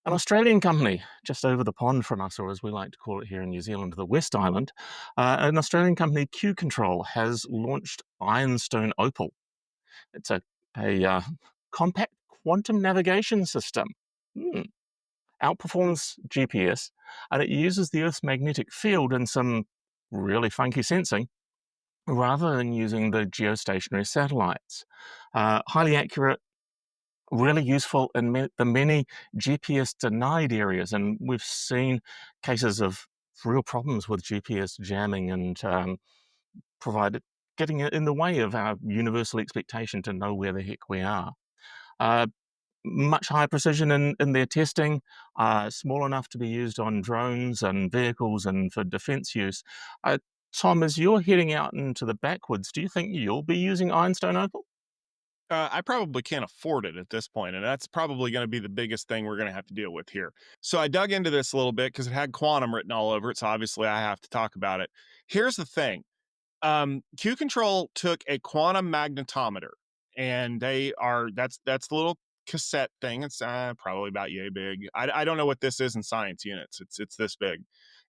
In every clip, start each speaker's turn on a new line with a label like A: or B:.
A: An Australian company just over the pond from us, or as we like to call it here in New Zealand, the West Island, an Australian company, Q-CTRL, has launched Ironstone Opal. It's a compact quantum navigation system. Hmm. Outperforms GPS, and it uses the Earth's magnetic field and some really funky sensing rather than using the geostationary satellites. Highly accurate, really useful in the many GPS denied areas. And we've seen cases of real problems with GPS jamming and provided getting in the way of our universal expectation to know where the heck we are. Uh, Much higher precision in their testing, small enough to be used on drones and vehicles and for defense use. Tom, as you're heading out into the backwoods, do you think you'll be using Ironstone Opal?
B: I probably can't afford it at this point, and that's probably going to be the biggest thing we're going to have to deal with here. So I dug into this a little bit because it had quantum written all over it. So obviously I have to talk about it. Here's the thing: Q Control took a quantum magnetometer, and that's the little cassette thing. It's probably about yay big. I don't know what this is in science units. It's this big,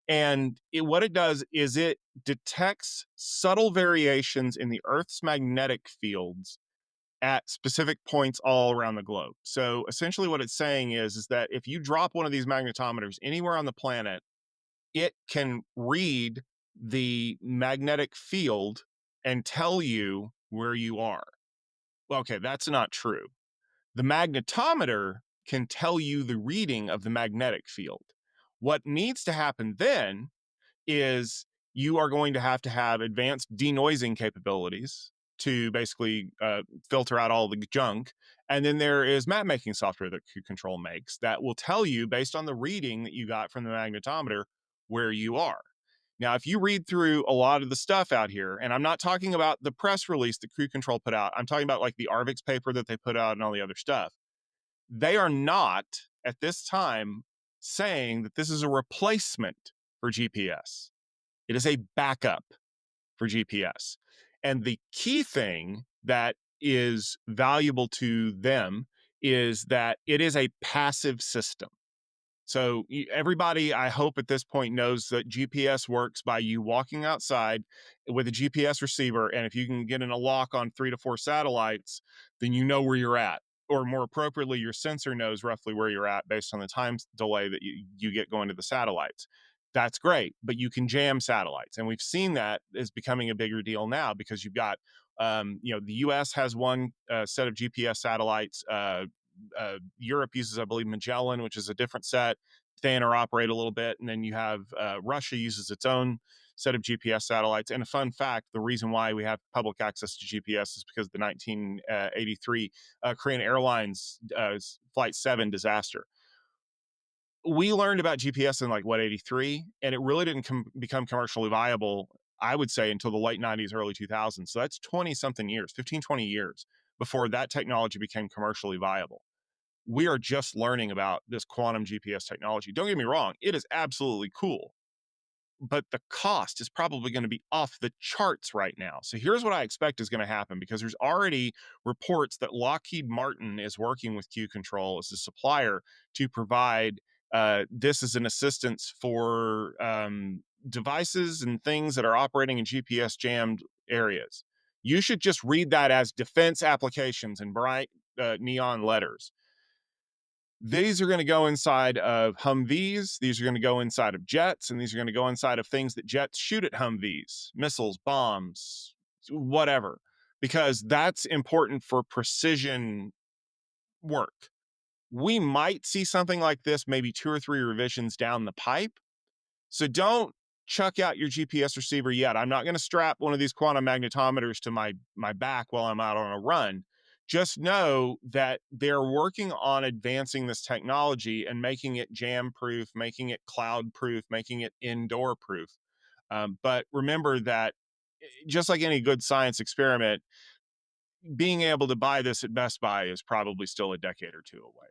B: and what it does is it detects subtle variations in the Earth's magnetic fields at specific points all around the globe. So essentially what it's saying is that if you drop one of these magnetometers anywhere on the planet, it can read the magnetic field and tell you where you are. Well, okay, that's not true. The magnetometer can tell you the reading of the magnetic field. What needs to happen then is you are going to have advanced denoising capabilities to basically filter out all the junk. And then there is map making software that Q Control makes that will tell you, based on the reading that you got from the magnetometer, where you are. Now, if you read through a lot of the stuff out here, and I'm not talking about the press release that Q Control put out, I'm talking about like the Arvix paper that they put out and all the other stuff. They are not at this time saying that this is a replacement for GPS. It is a backup for GPS. And the key thing that is valuable to them is that it is a passive system. So everybody, I hope at this point knows that GPS works by you walking outside with a GPS receiver, and if you can get in a lock on 3 to 4 satellites, then you know where you're at. Or more appropriately, your sensor knows roughly where you're at based on the time delay that you get going to the satellites. That's great, but you can jam satellites, and we've seen that is becoming a bigger deal now because you've got, the U.S. has one set of GPS satellites. Europe uses, I believe, Magellan, which is a different set. They interoperate a little bit, and then you have Russia uses its own set of GPS satellites. And a fun fact: the reason why we have public access to GPS is because of the 1983 Korean Airlines Flight 7 disaster. We learned about GPS in like what 83, and it really didn't become commercially viable, I would say, until the late 90s, early 2000s. So that's 20 something years, 15, 20 years before that technology became commercially viable. We are just learning about this quantum GPS technology. Don't get me wrong, it is absolutely cool, but the cost is probably going to be off the charts right now. So here's what I expect is going to happen, because there's already reports that Lockheed Martin is working with Q Control as a supplier to provide this as an assistance for devices and things that are operating in GPS jammed areas. You should just read that as defense applications in bright neon letters. These are going to go inside of Humvees. These are going to go inside of jets, and these are going to go inside of things that jets shoot at Humvees, missiles, bombs, whatever, because that's important for precision work. We might see something like this maybe 2 or 3 revisions down the pipe. So don't chuck out your GPS receiver yet. I'm not going to strap one of these quantum magnetometers to my back while I'm out on a run. Just know that they're working on advancing this technology and making it jam proof, making it cloud proof, making it indoor proof. But remember that just like any good science experiment, being able to buy this at Best Buy is probably still a decade or two away.